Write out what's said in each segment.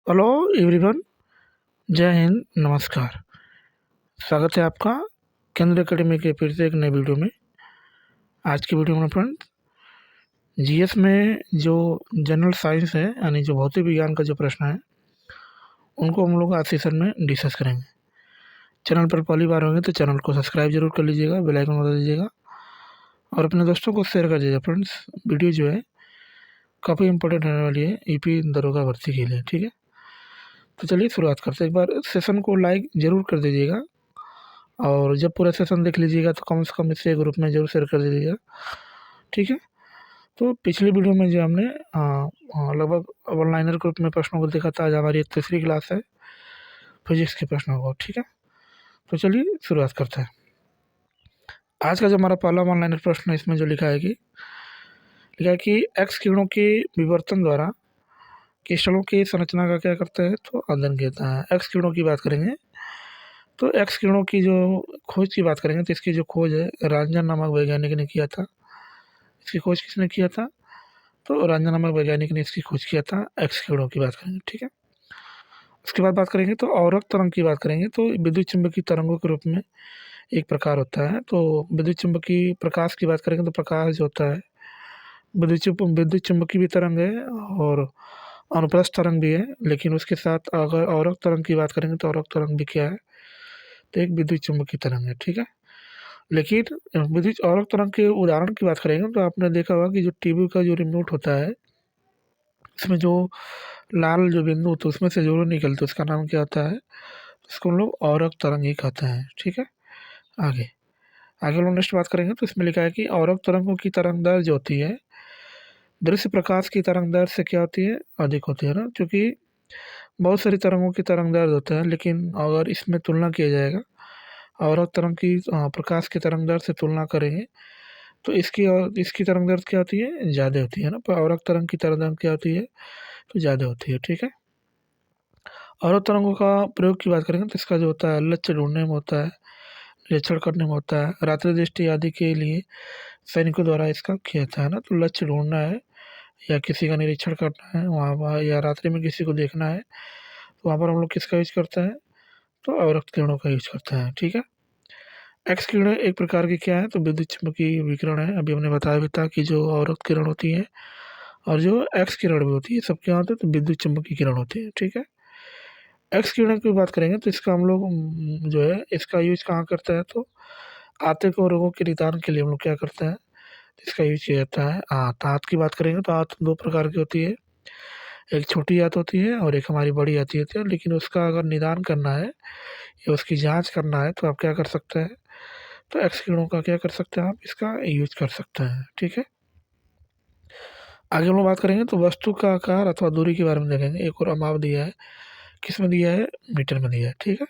Hello everyone. जय हिंद, नमस्कार। स्वागत है आपका केंद्र एकेडमी के फिर से एक नए वीडियो में। आज की वीडियो में फ्रेंड्स, जीएस में जो जनरल साइंस है यानी जो भौतिक विज्ञान का जो प्रश्न है उनको हम लोग आज सेशन में डिस्कस करेंगे। चैनल पर पहली बार होंगे तो चैनल को सब्सक्राइब जरूर कर लीजिएगा, बेल आइकन बता दीजिएगा और अपने दोस्तों को शेयर कर दीजिएगा। फ्रेंड्स, वीडियो जो है काफ़ी इंपॉर्टेंट होने वाली है यूपी दरोगा भर्ती के लिए। ठीक है, तो चलिए शुरुआत करते हैं। एक बार सेशन को लाइक ज़रूर कर दीजिएगा और जब पूरा सेशन देख लीजिएगा तो कम से कम इसे ग्रुप में ज़रूर शेयर कर दीजिएगा। ठीक है, तो पिछली वीडियो में जो हमने लगभग वन लाइनर ग्रुप में प्रश्नों को देखा था। आज हमारी तीसरी क्लास है फिजिक्स के प्रश्नों को। ठीक है, तो चलिए शुरुआत करते हैं। आज का जो हमारा पहला वन लाइनर प्रश्न है, इसमें जो लिखा है कि एक्स किरणों के विवर्तन द्वारा क्रिस्टलों की संरचना का क्या करता है, तो अध्ययन करता है। एक्स किरणों की बात करेंगे तो एक्स किरणों की जो खोज की बात करेंगे तो इसकी जो खोज है रंजन नामक वैज्ञानिक ने किया था। इसकी खोज किसने किया था, तो रंजन नामक वैज्ञानिक ने इसकी खोज किया था। एक्स किरणों की बात करेंगे। ठीक है, उसके बाद बात करेंगे तो औरक तरंग की बात करेंगे तो विद्युत चुम्बकीय तरंगों के रूप में एक प्रकार होता है। तो विद्युत चुम्बकीय प्रकाश की बात करेंगे तो प्रकाश जो होता है विद्युत चुम्बकीय भी तरंग है और अनुप्रस्थ तरंग भी है। लेकिन उसके साथ अगर औरक तरंग की बात करेंगे तो औरक तरंग भी क्या है, तो एक विद्युत चुम्बकीय तरंग है। ठीक है, लेकिन विद्युत औरक तरंग के उदाहरण की बात करेंगे तो आपने देखा होगा कि जो टीवी का जो रिमोट होता है इसमें जो लाल जो बिंदु होते हैं उसमें से जो निकलते उसका नाम क्या होता है, इसको हम लोग औरक तरंग ही कहते हैं। ठीक है, आगे आगे हम लोग नेक्स्ट बात करेंगे तो इसमें लिखा है कि औरक तरंगों की तरंग दर जो होती है दृश्य प्रकाश की तरंग दर से क्या होती है, अधिक होती है ना। क्योंकि बहुत सारी तरंगों की तरंग दर होता है, लेकिन अगर इसमें तुलना किया जाएगा औरक तरंग की प्रकाश की तरंग दर से तुलना करेंगे तो इसकी तरंग दर क्या होती है, ज़्यादा होती है ना। पर औरक तरंग की तरंग दर क्या होती है, तो ज़्यादा होती है। ठीक है, औरक तरंगों का प्रयोग की बात करेंगे तो इसका जो होता है लक्ष्य ढूंढने में होता है, निरीक्षण करने में होता है, रात्रि दृष्टि आदि के लिए सैनिकों द्वारा इसका किया जाता है ना। तो लक्ष्य ढूंढना है या किसी का निरीक्षण करना है वहाँ या रात्रि में किसी को देखना है तो वहाँ पर हम लोग किसका यूज करते हैं, तो औरक किरणों का यूज करते हैं। ठीक है, एक्स किरण एक प्रकार की क्या है, तो विद्युत चुम्बकीय विकिरण है। अभी हमने बताया भी था कि जो औरक किरण होती है और जो एक्स किरण भी होती है सब क्या होते हैं, तो विद्युत चुम्बकीय किरण होती है। ठीक है, एक्स किरण की बात करेंगे तो इसका हम लोग जो है इसका यूज कहाँ करते हैं, तो आंतरिक रोगों के निदान के लिए हम लोग क्या करते हैं, इसका यूज किया जाता है। आंत की बात करेंगे तो आंत दो प्रकार की होती है, एक छोटी आंत होती है और एक हमारी बड़ी आंत होती है। लेकिन उसका अगर निदान करना है या उसकी जांच करना है तो आप क्या कर सकते हैं, तो एक्स किरणों का क्या कर सकते हैं, आप इसका यूज कर सकते हैं। ठीक है, आगे हम लोग बात करेंगे तो वस्तु का आकार अथवा दूरी के बारे में देखेंगे। एक और माप दिया है, किस में दिया है, मीटर में दिया है। ठीक है,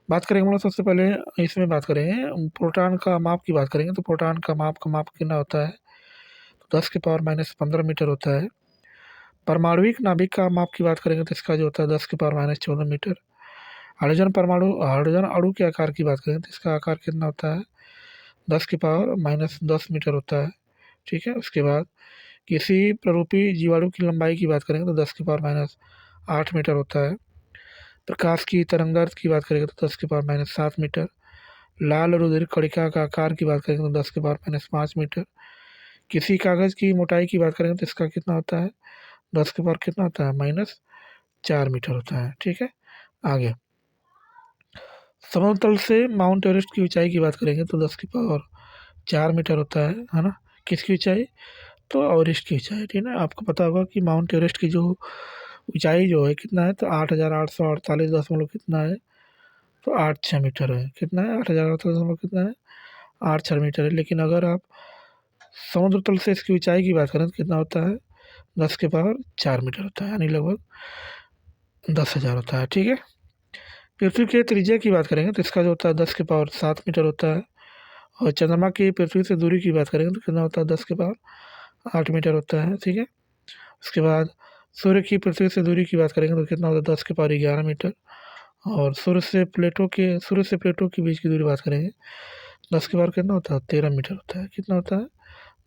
बात करेंगे हम लोग सबसे पहले इसमें बात करेंगे प्रोटॉन का माप की बात करेंगे तो प्रोटॉन का माप कितना होता है, तो 10⁻⁻15 मीटर होता है। परमाणुविक नाभिक का माप की बात करेंगे तो इसका जो होता है 10⁻14 मीटर। हाइड्रोजन अणु के आकार की बात करें तो इसका आकार कितना होता है, 10⁻10 मीटर होता है। ठीक है, उसके बाद किसी प्ररूपी जीवाणु की लंबाई की बात करेंगे तो 10⁻8 मीटर होता है। प्रकाश की तरंगदैर्घ्य की बात करेंगे तो 10⁻7 मीटर। लाल रुधिर कणिका का आकार की बात करेंगे तो 10⁻5 मीटर। किसी कागज की मोटाई की बात करेंगे तो इसका कितना होता है, 10 के पावर कितना होता है, -4 मीटर होता है। ठीक है, आगे समुद्र तल से माउंट एवरेस्ट की ऊंचाई की बात करेंगे तो 10⁻4 मीटर होता है ना। किसकी ऊंचाई, तो एवरेस्ट की ऊंचाई। ठीक है, आपको पता होगा कि माउंट एवरेस्ट की जो ऊंचाई जो है कितना है, तो 8,848 कितना है, तो 86 मीटर है। कितना है, 8,848 कितना है, 86 मीटर है। लेकिन अगर आप समुद्र तल से इसकी ऊंचाई की बात करें तो कितना होता है, 10⁻4 मीटर होता है, यानी लगभग 10,000 होता है। ठीक है, पृथ्वी के त्रिज्या की बात करेंगे तो इसका जो होता है 10⁻7 मीटर होता है। और चंद्रमा की पृथ्वी से दूरी की बात करेंगे तो कितना होता है, 10⁻8 मीटर होता है। ठीक है, उसके बाद सूर्य की पृथ्वी से दूरी की बात करेंगे तो कितना होता है, 10⁻11 मीटर। और सूर्य से प्लेटों के बीच की दूरी बात करेंगे 10 कितना होता है, 13 मीटर होता है। कितना होता है,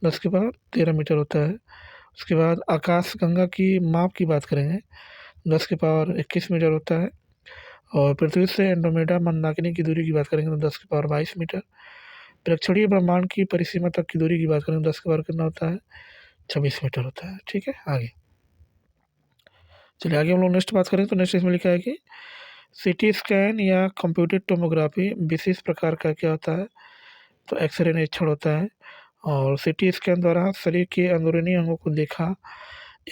10⁻13 मीटर होता है। उसके बाद आकाश गंगा की माप की बात करेंगे 10 की पावर 21 मीटर होता है। और पृथ्वी से एंड्रोमेडा मंदाकिनी की दूरी की बात करेंगे तो 10 की पावर 22 मीटर। प्रेक्षणीय ब्रह्मांड की परिसीमा तक की दूरी की बात करें तो 10 की पावर कितना होता है, 26 मीटर होता है। ठीक है, आगे चलिए, आगे हम लोग नेक्स्ट बात करें तो नेक्स्ट इसमें लिखा है कि सीटी स्कैन या कंप्यूटेड टोमोग्राफी विशेष प्रकार का क्या होता है, तो एक्सरे निरीक्षण होता है। और सीटी स्कैन द्वारा शरीर के अंदरूनी अंगों को देखा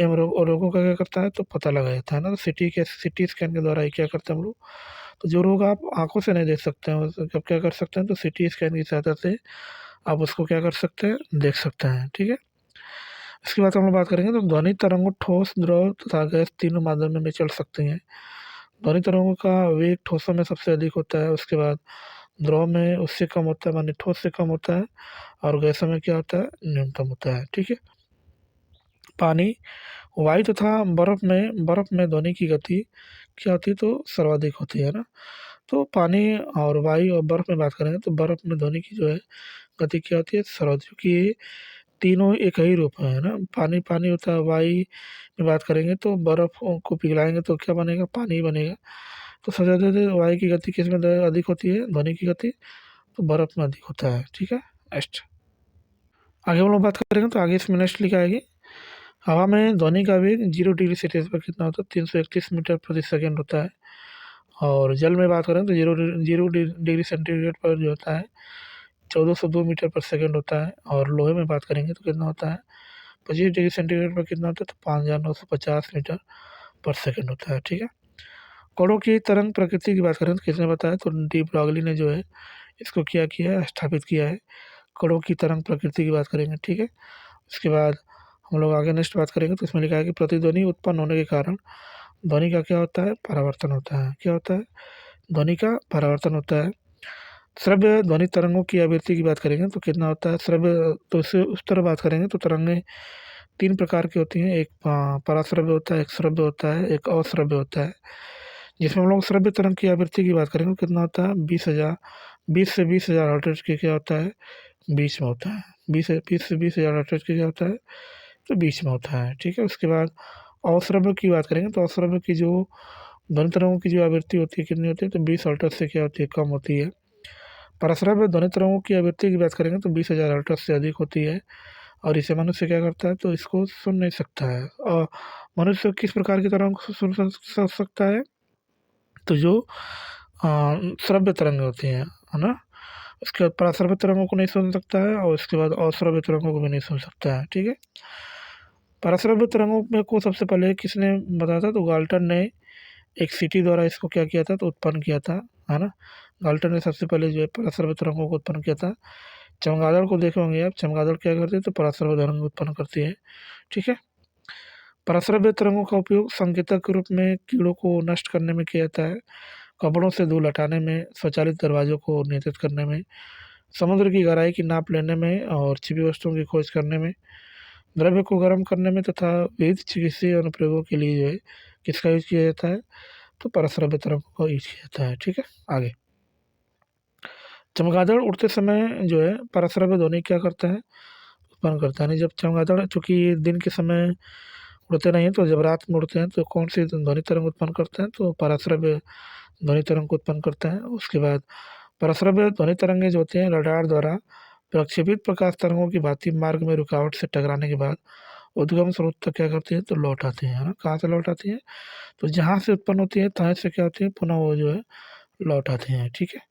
एवं रोगों का क्या करता है, तो पता लगाया जाता है ना। तो सीटी स्कैन के द्वारा ही क्या करते हैं हम लोग, तो जो रोग आप आंखों से नहीं देख सकते हैं जब क्या कर सकते हैं, तो सीटी स्कैन की सहायता से आप उसको क्या कर सकते हैं, देख सकते हैं। ठीक है, इसके बाद हम लोग बात करेंगे तो ध्वनि तरंगों ठोस, द्रव तथा गैस तीनों माध्यम में चल सकती हैं। ध्वनि तरंगों का वेग ठोसों में सबसे अधिक होता है, उसके बाद द्रव में उससे कम होता है, माने ठोस से कम होता है, और गैसों में क्या होता है, न्यूनतम होता है। ठीक है, पानी, वायु तथा बर्फ में ध्वनि की गति क्या होती है, तो सर्वाधिक होती है ना। तो पानी और वायु और बर्फ में बात करेंगे तो बर्फ में ध्वनि की जो है गति क्या होती है, सर्वाधिक, क्योंकि ये तीनों एक ही रूप में है ना। पानी पानी होता है, वायु में बात करेंगे तो बर्फ को पिघलाएंगे तो क्या बनेगा, पानी ही बनेगा। तो सबसे ज़्यादा वायु की गति किस में अधिक होती है, ध्वनि की गति, तो बर्फ में अधिक होता है। ठीक है, नेक्स्ट आगे हम लोग बात करेंगे तो आगे इसमें नेक्स्ट लिखा है, हवा में ध्वनि का वेग 0 डिग्री सेल्सियस पर कितना होता है, 331 मीटर प्रति सेकेंड होता है। और जल में बात करें तो जीरो डिग्री सेंटीग्रेड पर जो होता है 1402 मीटर पर सेकेंड होता है। और लोहे में बात करेंगे तो कितना होता है, 25 डिग्री सेंटीग्रेड पर कितना होता है, तो 5950 मीटर पर सेकेंड होता है। ठीक है, कणों की तरंग प्रकृति की बात करें तो किसने बताया, तो डी ब्रॉगली ने जो है इसको क्या किया है, स्थापित किया है। कणों की तरंग प्रकृति की बात करेंगे। ठीक है, उसके बाद हम लोग आगे नेक्स्ट बात करेंगे तो इसमें लिखा है कि प्रतिध्वनि उत्पन्न होने के कारण ध्वनि का क्या होता है, परावर्तन होता है। क्या होता है, ध्वनि का परावर्तन होता है। श्रव्य ध्वनि तरंगों की आवृत्ति की बात करेंगे तो कितना होता है, श्रव्य, तो इससे उस तरह बात करेंगे तो तरंगें तीन प्रकार की होती हैं, एक पराश्रव्य होता है, एक श्रव्य होता है, एक अश्रव्य होता है। जिसमें हम लोग श्रव्य तरंग की आवृत्ति की बात करेंगे तो कितना होता है, 20 से 20 हजार हर्ट्ज की क्या होता है, बीच में होता है। 20 से 20 हजार हर्ट्ज की क्या होता है, तो बीच में होता है। ठीक है, उसके बाद अश्रव्य की बात करेंगे तो अश्रव्य की जो ध्वनि तरंगों की जो आवृत्ति होती है कितनी होती है, तो 20 हर्ट्ज से क्या होती है, कम होती है। परश्रव्य ध्वनि तरंगों की आवृत्ति की बात करेंगे तो 20 हजार हर्ट्ज से अधिक होती है। और इसे मनुष्य क्या करता है, तो इसको सुन नहीं सकता है। और मनुष्य किस प्रकार की तरंग को सुन सकता है, तो जो श्रव्य तरंग होती हैं, है ना। उसके बाद पराश्रव्य तरंगों को नहीं सुन सकता है, और उसके बाद अश्रव्य तरंगों को भी नहीं सुन सकता है। ठीक है, पराश्रव्य तरंगों में को सबसे पहले किसने बताया था, तो गाल्टन ने एक सीटी द्वारा इसको क्या किया था, तो उत्पन्न किया था, है ना। गाल्टन ने सबसे पहले जो है पराश्रव्य तरंगों को उत्पन्न किया था। चमगादड़ को देखे होंगे आप, चमगादड़ क्या करती है, तो पराश्रव्य तरंग उत्पन्न करती है। ठीक है, पराश्रव्य तरंगों का उपयोग संकेतक के रूप में कीड़ों को नष्ट करने में किया जाता है, कपड़ों से धूल हटाने में, स्वचालित दरवाजों को नियंत्रित करने में, समुद्र की गहराई की नाप लेने में, और छिपी वस्तुओं की खोज करने में, द्रव्य को गर्म करने में, तथा विविध चिकित्सीय अनुप्रयोगों के लिए जो है किसका यूज किया जाता है, तो पराश्रव्य तरंगों का यूज किया जाता है। ठीक है, आगे चमगादड़ उड़ते समय जो है पराश्रव्य ध्वनि क्या करता है, उत्पन्न करता है। नहीं, जब चमगादड़ चूँकि दिन के समय उड़ते नहीं हैं, तो जब रात में उड़ते हैं तो कौन सी ध्वनि तरंग उत्पन्न करते हैं, तो पराश्रव्य ध्वनि तरंग को उत्पन्न करते हैं। उसके बाद पराश्रव्य ध्वनि तरंगे जो होते हैं रडार द्वारा प्रक्षेपित प्रकाश तरंगों की भांति मार्ग में रुकावट से टकराने के बाद उद्गम स्रोत तक क्या करती है, तो लौट आती है ना। कहाँ से लौट आती है, तो जहाँ से उत्पन्न होती है तहाँ से क्या होती है, पुनः वो जो है लौट आते हैं। ठीक है,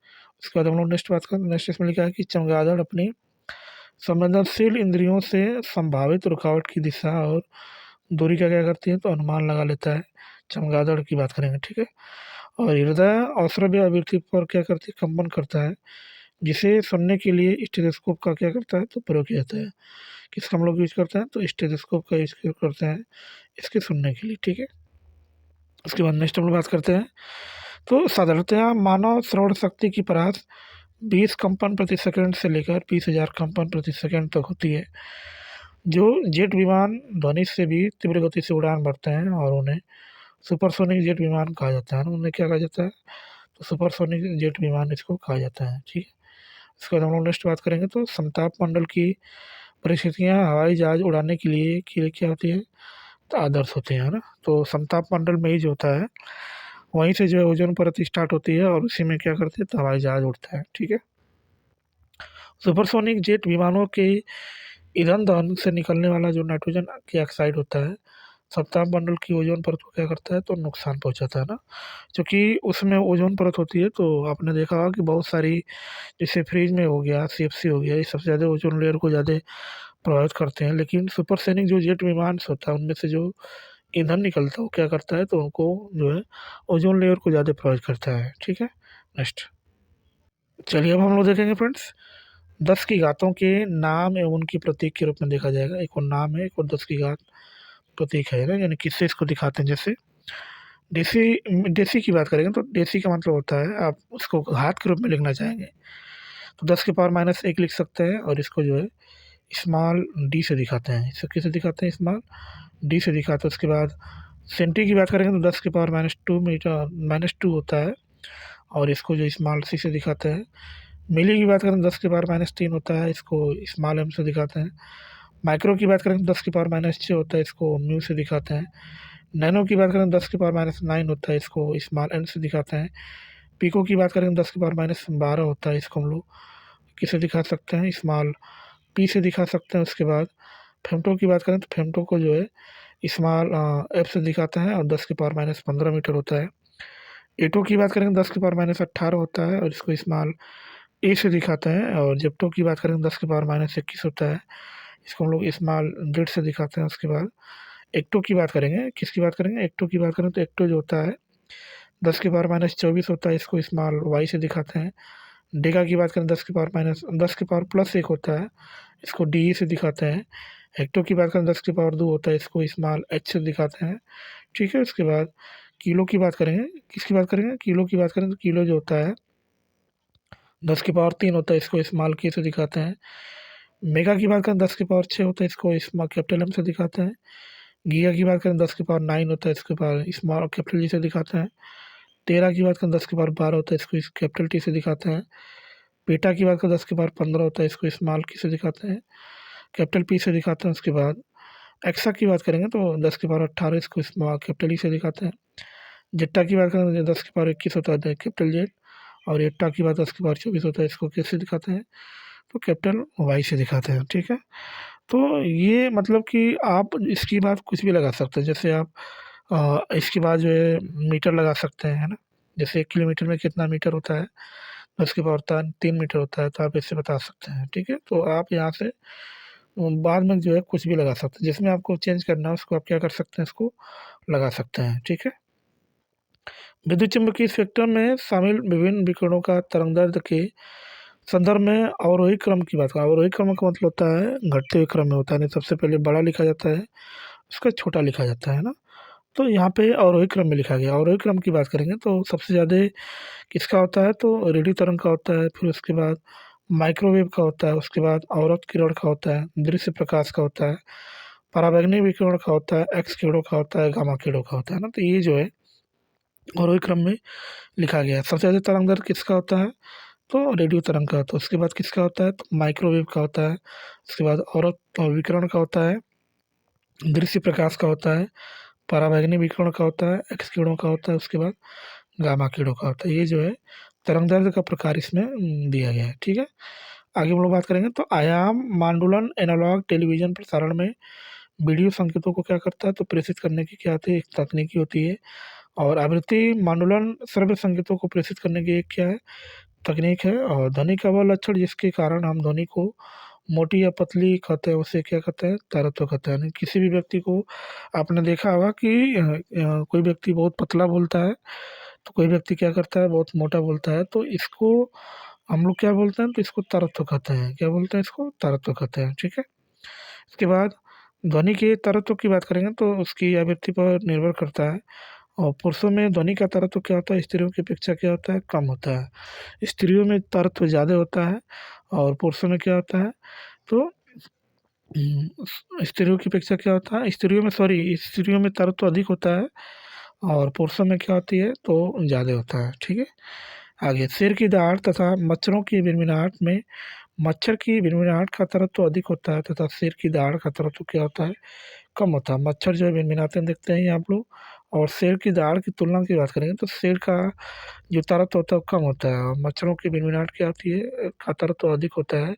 उसके बाद हम लोग नेक्स्ट बात करें, नेक्स्ट इसमें लिखा है कि चमगादड़ अपनी संवेदनशील इंद्रियों से संभावित रुकावट की दिशा और दूरी का क्या करती है, तो अनुमान लगा लेता है। चमगादड़ की बात करेंगे। ठीक है, और हृदय अश्रव्य आवृत्ति पर क्या करती है, कंपन करता है, जिसे सुनने के लिए स्टेथोस्कोप का क्या करता है, तो प्रयोग किया जाता है। किसका हम लोग यूज करते हैं, तो स्टेथोस्कोप का यूज करते हैं इसके सुनने के लिए। ठीक है, उसके बाद नेक्स्ट हम लोग बात करते हैं, तो साधारणतया मानव श्रवण शक्ति की परास 20 कंपन प्रति सेकंड से लेकर 20,000 कंपन प्रति सेकंड तक होती है। जो जेट विमान ध्वनि से भी तीव्र गति से उड़ान भरते हैं और उन्हें सुपरसोनिक जेट विमान कहा जाता है। उन्हें क्या कहा जाता है, तो सुपरसोनिक जेट विमान इसको कहा जाता है। ठीक है, इसके बाद हम लोग नेक्स्ट बात करेंगे, तो समताप मंडल की परिस्थितियाँ हवाई जहाज उड़ाने के लिए क्या होती है, आदर्श होते हैं, है ना। तो समताप मंडल में ही जो होता है वहीं से जो है ओजोन परत स्टार्ट होती है और उसी में क्या करते हैं तो हवाई जहाज उड़ता है, ठीक है। सुपरसोनिक जेट विमानों के ईंधन दहन से निकलने वाला जो नाइट्रोजन की ऑक्साइड होता है सप्ताह मंडल की ओजोन परत को क्या करता है तो नुकसान पहुंचाता है ना। क्योंकि उसमें ओजोन परत होती है तो आपने देखा होगा कि बहुत सारी, जैसे फ्रिज में हो गया, सीएफसी हो गया, ये सबसे ज़्यादा ओजोन लेयर को ज़्यादा प्रभावित करते हैं। लेकिन सुपरसोनिक जो जेट विमान होता है उनमें से जो ईंधन निकलता है वो क्या करता है तो उनको जो है ओजोन लेयर को ज़्यादा प्रभावित करता है, ठीक है। नेक्स्ट, चलिए अब हम लोग देखेंगे फ्रेंड्स 10 की घातों के नाम एवं उनकी प्रतीक के रूप में देखा जाएगा। एक और नाम है, एक और 10 की घात प्रतीक है ना, यानी किससे इसको दिखाते हैं। जैसे देसी देसी की बात करेंगे तो देसी का मतलब होता है आप उसको घात के रूप में लिखना चाहेंगे तो 10 के पावर माइनस 1 लिख सकते हैं और इसको जो है स्मॉल डी से दिखाते हैं। इसको किसे दिखाते हैं, स्मॉल डी से दिखाते हैं। उसके बाद सेंटी की बात करेंगे तो 10 के पावर -2 होता है और इसको जो स्मॉल सी से दिखाते हैं। मिली की बात करें तो 10 के पावर -3 होता है, इसको स्मॉल एम से दिखाते हैं। माइक्रो की बात करें तो 10 के पावर -6 होता है, इसको म्यू से दिखाते हैं। नैनो की बात करें तो 10 के पावर -9 होता है, इसको स्मॉल एन से दिखाते हैं। पिको की बात करें तो 10 के पावर -12 होता है, इसको हम लोग किसे दिखा सकते हैं, स्मॉल पी से दिखा सकते हैं। उसके बाद फेमटो की बात करें तो फेमटो को जो है स्मॉल एफ से दिखाते हैं और 10 के पावर -15 मीटर होता है। एटो की बात करें तो 10 के पावर -18 होता है और इसको स्मॉल ए से दिखाते हैं। और जेप्टो की बात करें तो 10 के पावर -21 होता है, इसको हम लोग स्मॉल जेड से दिखाते हैं। उसके बाद एक्टो की बात करेंगे, किसकी बात करेंगे, एक्टो की बात करें तो एक्टो जो होता है 10 के पावर -24 होता है, इसको स्मॉल वाई से दिखाते हैं। डेगा की बात करें 10 के पावर +1 होता है, इसको डी से दिखाते हैं। हेक्टो की बात करें 10 के पावर 2 होता है, इसको स्मॉल एच से दिखाते हैं, ठीक है। उसके बाद किलो की बात करेंगे, किसकी बात करेंगे, किलो की बात करें तो किलो जो होता है 10 के पावर 3 होता है, इसको स्मॉल के से दिखाते हैं। मेगा की बात करें 10 के पावर 6 होता है, इसको स्मॉल कैपिटल एम से दिखाते हैं। गीगा की बात करें 10 के पावर 9 होता है, इसके पावर स्मॉल कैपिटल जी से दिखाते हैं। टेरा की बात करें 10 के पावर 12 होता है, इसको इस कैपिटल टी से दिखाते हैं। पेटा की बात करें 10 के पावर 15 होता है, इसको स्मॉल की से दिखाते हैं, कैपिटल पी से दिखाते हैं। उसके बाद एक्सा की बात करेंगे तो 10 के पावर 18, इसको स्मॉल कैपिटल ई से दिखाते हैं। जेट्टा की बात करें तो 10 के पावर 21 होता है कैपिटल जेड, और एट्टा की बात 10 के पावर 24 होता है, इसको कैसे दिखाते हैं तो कैपिटल वाई से दिखाते हैं, ठीक है। तो ये मतलब कि आप इसकी बात कुछ भी लगा सकते हैं। जैसे आप इसके बाद जो है मीटर लगा सकते हैं, है ना। जैसे 1 किलोमीटर में कितना मीटर होता है, 10 के पावर 3 मीटर होता है, तो आप इससे बता सकते हैं, ठीक है। तो आप यहाँ से बाद में जो है कुछ भी लगा सकते हैं, जिसमें आपको चेंज करना है उसको आप क्या कर सकते हैं, इसको लगा सकते हैं, ठीक है। विद्युत चुम्बकीय स्पेक्ट्रम में शामिल विभिन्न विकिरणों का तरंगदैर्ध्य के संदर्भ में अवरोही क्रम की बात करें। अवरोही क्रम का मतलब होता है घटते हुए क्रम में होता है, नहीं सबसे पहले बड़ा लिखा जाता है, उसका छोटा लिखा जाता है ना। तो यहाँ पे अवरोही क्रम में लिखा गया। अवरोही क्रम की बात करेंगे तो सबसे ज़्यादा किसका होता है तो रेडियो तरंग का होता है, फिर उसके बाद माइक्रोवेव का होता है, उसके बाद अवरक्त किरण का होता है, दृश्य प्रकाश का होता है, पराबैंगनी विकिरण का होता है, एक्स किरणों का होता है, गामा किरणों का होता है ना। तो ये जो है अवरोही क्रम में लिखा गया है। सबसे ज़्यादा तरंग दैर्ध्य किसका होता है तो रेडियो तरंग का होता है। उसके बाद किसका होता है तो माइक्रोवेव का होता है। उसके बाद अवरक्त विकिरण का होता है, दृश्य प्रकाश का होता है, पराबैंगनी विकिरण का होता है, एक्स किरणों का होता है, उसके बाद गामा किरणों का होता है। ये जो है तरंग दैर्ध्य का प्रकार इसमें दिया गया है, ठीक है। आगे हम लोग बात करेंगे तो आयाम मांडुलन एनालॉग टेलीविज़न प्रसारण में वीडियो संकेतों को क्या करता है तो प्रेषित करने की क्या होती है, एक तकनीकी होती है। और आवृत्ति मांडुलन श्रव्य संकेतों को प्रेषित करने की एक क्या है तकनीक है। और ध्वनि का वह लक्षण जिसके कारण हम ध्वनि को मोटी या पतली कहते हैं उसे क्या कहते हैं तारत्व कहते हैं। यानी किसी भी व्यक्ति को आपने देखा होगा कि कोई व्यक्ति बहुत पतला बोलता है तो कोई व्यक्ति क्या करता है बहुत मोटा बोलता है, तो इसको हम लोग क्या बोलते हैं तो इसको तारत्व कहते हैं। क्या बोलते हैं, इसको तारत्व कहते हैं, ठीक है। इसके बाद ध्वनि के तारत्व की बात करेंगे तो उसकी आवृत्ति पर निर्भर करता है। और पुरुषों में ध्वनि का तारत्व क्या होता है स्त्रियों की अपेक्षा क्या होता है कम होता है। स्त्रियों में तारत्व ज़्यादा होता है और पुरुषों में क्या होता है तो स्त्रियों की अपेक्षा क्या होता है, स्त्रियों में तारत्व अधिक होता है और पुरुषों में क्या होती है तो ज़्यादा होता है, ठीक है। आगे सिर की दाढ़ तथा मच्छरों की बिनबिनाहट में मच्छर की भिनभिनाहट का तरत्व अधिक होता है तथा शेर की दहाड़ का तरत्व क्या होता है, कम होता है। मच्छर जो है भिनभिनाते हैं देखते हैं आप लोग, और शेर की दहाड़ की तुलना की बात करेंगे तो शेर का जो तरत्व होता है वो कम होता है, और मच्छरों की भिनभिनाहट क्या होती है, का तरत्व अधिक होता है।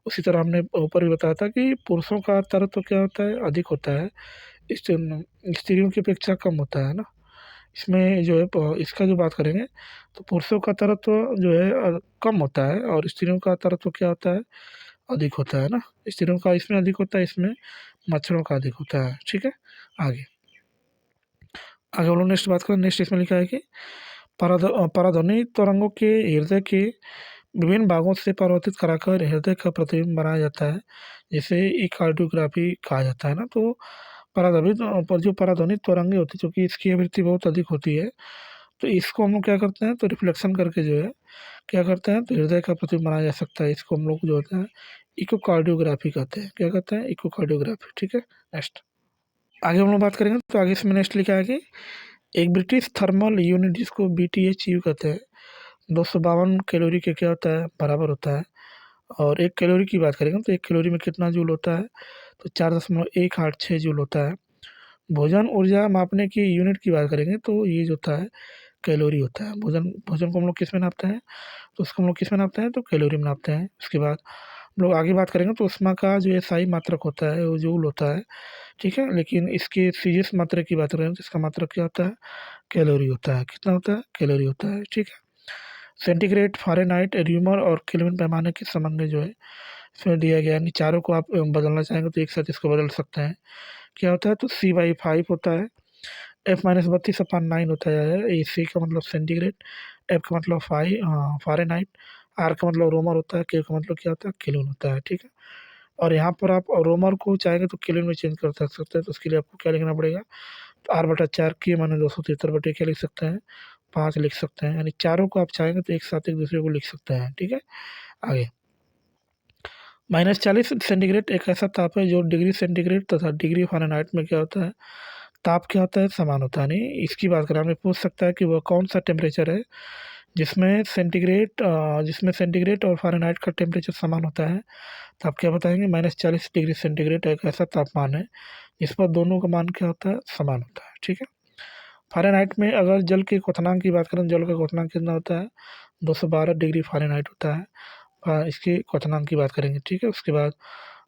उसी तरह हमने ऊपर भी बताया था कि पुरुषों का तरत्व क्या होता है, अधिक होता है, स्त्रियों की अपेक्षा कम होता है ना। इसमें जो है इसका जो बात करेंगे तो पुरुषों का तरत्व जो है कम होता है, और स्त्रियों का तरत्व क्या होता है, अधिक होता है ना। स्त्रियों का इसमें अधिक होता है, इसमें मच्छरों का अधिक होता है। ठीक है, आगे आगे हम लोग नेक्स्ट बात करें। नेक्स्ट इसमें लिखा है कि पराध्वनि तरंगों के हृदय के विभिन्न भागों से परावर्तित कराकर हृदय का प्रतिबिंब बनाया जाता है, जिसे इकार्डियोग्राफी कहा जाता है ना। तो जो पराध्वनि तरंगे होती है, क्योंकि इसकी आवृत्ति बहुत अधिक होती है, तो इसको हम लोग क्या करते हैं, तो रिफ्लेक्शन करके जो है क्या करते हैं, तो हृदय का प्रतिबिंब बनाया जा सकता है। इसको हम लोग जो होता है इकोकार्डियोग्राफी कहते हैं। क्या कहते हैं, इकोकार्डियोग्राफी। ठीक है, नेक्स्ट आगे हम लोग बात करेंगे। तो आगे इसमें नेक्स्ट लिखा है कि एक ब्रिटिश थर्मल यूनिट जिसको BTU कहते हैं, 252 कैलोरी के क्या होता है, बराबर होता है। और एक कैलोरी की बात करेंगे तो एक कैलोरी में कितना जूल होता है, तो 4.186 जूल होता है। भोजन ऊर्जा मापने की यूनिट की बात करेंगे तो ये जो होता है कैलोरी होता है। भोजन भोजन को हम लोग किस में नापते हैं, तो उसको हम लोग किस में नापते हैं, तो कैलोरी में नापते हैं। उसके बाद हम लोग आगे बात करेंगे तो उष्मा का जो SI मात्रक होता है वो जूल होता है। ठीक है, लेकिन इसके सीजियस मात्रक की बात करें तो इसका मात्रक क्या होता है, कैलोरी होता है। कितना होता है, कैलोरी होता है। ठीक है, सेंटीग्रेड, फ़ारेनहाइट, र्यूमर और केल्विन पैमाने के संबंध में जो है इसमें दिया गया है। इन चारों को आप बदलना चाहेंगे तो एक साथ इसको बदल सकते हैं। क्या होता है, तो C/5 होता है, F-32/9 होता है। ये C का मतलब सेंटीग्रेड, F का मतलब फ़ारेनहाइट, R का मतलब रोमर होता है, K का मतलब क्या होता है, केल्विन होता है। ठीक है, और यहाँ पर आप रोमर को चाहेंगे तो केल्विन में चेंज कर सकते हैं। तो उसके लिए आपको क्या लिखना पड़ेगा, तो R/4 K माने 273 क्या लिख सकते हैं, 5 लिख सकते हैं। यानी चारों को आप चाहेंगे तो एक साथ एक दूसरे को लिख सकते हैं। ठीक है, आगे -40 सेंटीग्रेड एक ऐसा ताप है जो डिग्री सेंटीग्रेड तथा डिग्री फ़ारेनहाइट में क्या होता है, ताप क्या होता है, समान होता है। नहीं, इसकी बात करें, हमें पूछ सकता है कि वह कौन सा टेम्परेचर है जिसमें सेंटीग्रेड और फ़ारेनहाइट का टेम्परेचर समान होता है। तो आप क्या बताएंगे, -40 डिग्री सेंटीग्रेड एक ऐसा तापमान है जिस पर दोनों का मान क्या होता है, समान होता है। ठीक है, फ़ारेनहाइट में अगर जल के क्वथनांक की बात करें, जल का क्वथनांक कितना होता है, 212 डिग्री फ़ारेनहाइट होता है। इसके क्वथनांक की बात करेंगे। ठीक है, उसके बाद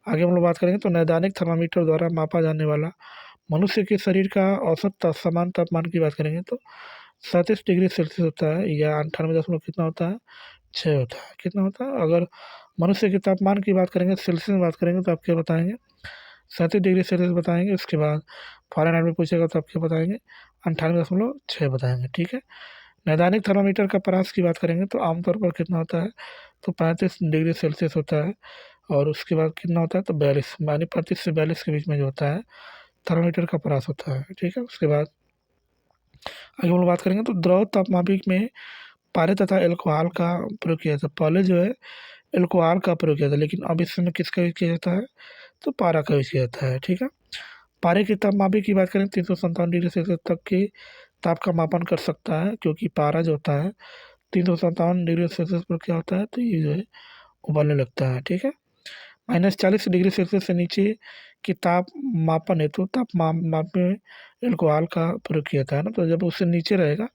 आगे हम लोग बात करेंगे तो नैदानिक थर्मामीटर द्वारा मापा जाने वाला मनुष्य के शरीर का औसत समान तापमान की बात करेंगे तो 37 डिग्री सेल्सियस होता है, या 98 कितना होता है, 6 होता है। कितना होता है, अगर मनुष्य के तापमान की बात करेंगे, सेल्सियस में बात करेंगे तो आप क्या बताएंगे, 37 डिग्री सेल्सियस बताएंगे। उसके बाद फ़ारेनहाइट में पूछेगा तो आप क्या बताएंगे, 98.6 बताएंगे। ठीक है, नैदानिक थर्मामीटर का परास की बात करेंगे तो आमतौर पर कितना होता है, तो 35 डिग्री सेल्सियस होता है। और उसके बाद कितना होता है, तो 42 यानी 35 से 42 के बीच में जो होता है थर्मामीटर का परास होता है। ठीक है, उसके बाद आगे हम लोग बात करेंगे तो द्रव तापमापिक में पारे तथा एल्कोहल का प्रयोग किया जाता है। पहले जो है एल्कोहल का प्रयोग किया जाता है, लेकिन अब इस समय किसका यूज किया जाता है, तो पारा का यूज किया जाता है। ठीक है, पारे की तापमापिक की बात करें 357 डिग्री सेल्सियस तक के ताप का मापन कर सकता है, क्योंकि पारा जो होता है 357 डिग्री सेल्सियस पर क्या होता है, तो ये जो है उबलने लगता है। ठीक है, -40 डिग्री सेल्सियस से नीचे की ताप मापन हेतु माप में एल्कोहल का प्रयोग किया जाता है ना। तो जब उससे नीचे रहेगा,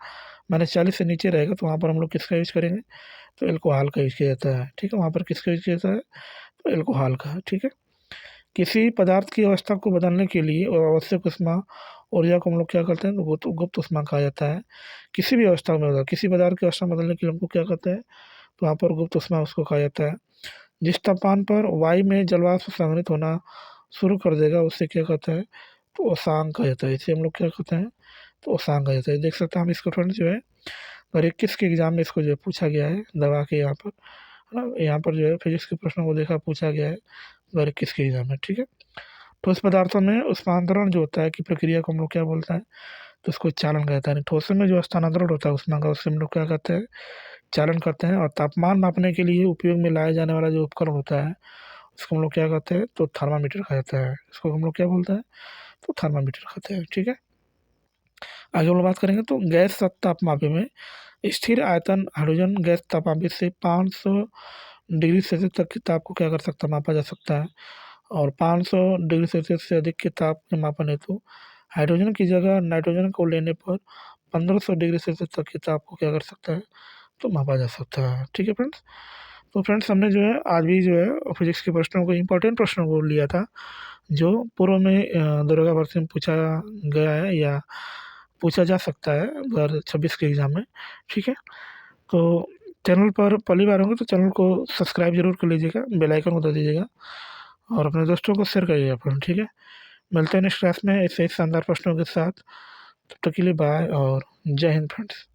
-40 से नीचे रहेगा, तो वहाँ पर हम लोग किसका यूज़ करेंगे, तो एल्कोहल का यूज़ किया जाता है। ठीक है, वहाँ पर किसका यूज़ किया जाता है, तो एल्कोहल का। ठीक है, किसी पदार्थ की अवस्था को बदलने के लिए और आवश्यक ऊष्मा ऊर्जा को हम लोग क्या करते हैं, तो गुप्त ऊष्मा कहा जाता है। किसी भी अवस्था में होगा, किसी पदार्थ की अवस्था बदलने के लिए हमको क्या करते हैं, तो वहाँ पर गुप्त ऊष्मा उसको कहा जाता है। जिस तापमान पर वायु में जलवाष्प संघनित होना शुरू कर देगा उसे क्या कहते हैं, तो ओसांग कहा जाता है। इसे हम लोग क्या कहते हैं, तो ओसांग कहा जाता है। देख सकते हैं हम इसको फ्रेंड्स जो है 2021 के एग्जाम में इसको जो है पूछा गया है दबा के यहाँ पर, है ना। यहाँ पर जो है फिजिक्स के प्रश्नों को देखा पूछा गया है 2021 के एग्जाम में। ठीक है, ठोस पदार्थों में उष्मांतरण जो होता है कि प्रक्रिया को हम लोग क्या बोलते हैं, तो उसको चालन कहते हैं। ठोस में जो स्थानांतरण होता है उष्मा का, उससे हम लोग क्या कहते हैं, चालन करते हैं। और तापमान मापने के लिए उपयोग में लाया जाने वाला जो उपकरण होता है उसको हम लोग क्या कहते हैं, तो थर्मामीटर कहा जाता है। इसको हम लोग क्या बोलते हैं, तो थर्मामीटर कहते हैं। ठीक है, आगे हम लोग बात करेंगे तो गैस तापमापी में स्थिर आयतन हाइड्रोजन गैस तापमापी से 500 डिग्री सेल्सियस तक के ताप को क्या कर सकता है, मापा जा सकता है। और 500 डिग्री सेल्सियस से अधिक के ताप के मापन हेतु हाइड्रोजन की जगह नाइट्रोजन को लेने पर 1500 डिग्री सेल्सियस तक के ताप को क्या कर सकता है, तो मापा जा सकता है। ठीक है फ्रेंड्स। तो फ्रेंड्स हमने जो है आज भी जो है फिजिक्स के प्रश्नों को, इंपॉर्टेंट प्रश्नों को लिया था, जो पूर्व में दरोगा भर्ती में पूछा गया है या पूछा जा सकता है 2026 के एग्ज़ाम में। ठीक है। तो चैनल पर पहली बार होंगे तो चैनल को सब्सक्राइब जरूर कर लीजिएगा, बेल आइकन को दबा दीजिएगा और अपने दोस्तों को शेयर करिएगा फ्रेंड। ठीक है। मिलते हैं नेक्स्ट क्लास में ऐसे ही शानदार प्रश्नों के साथ। तब तक के लिए बाय और जय हिंद फ्रेंड्स।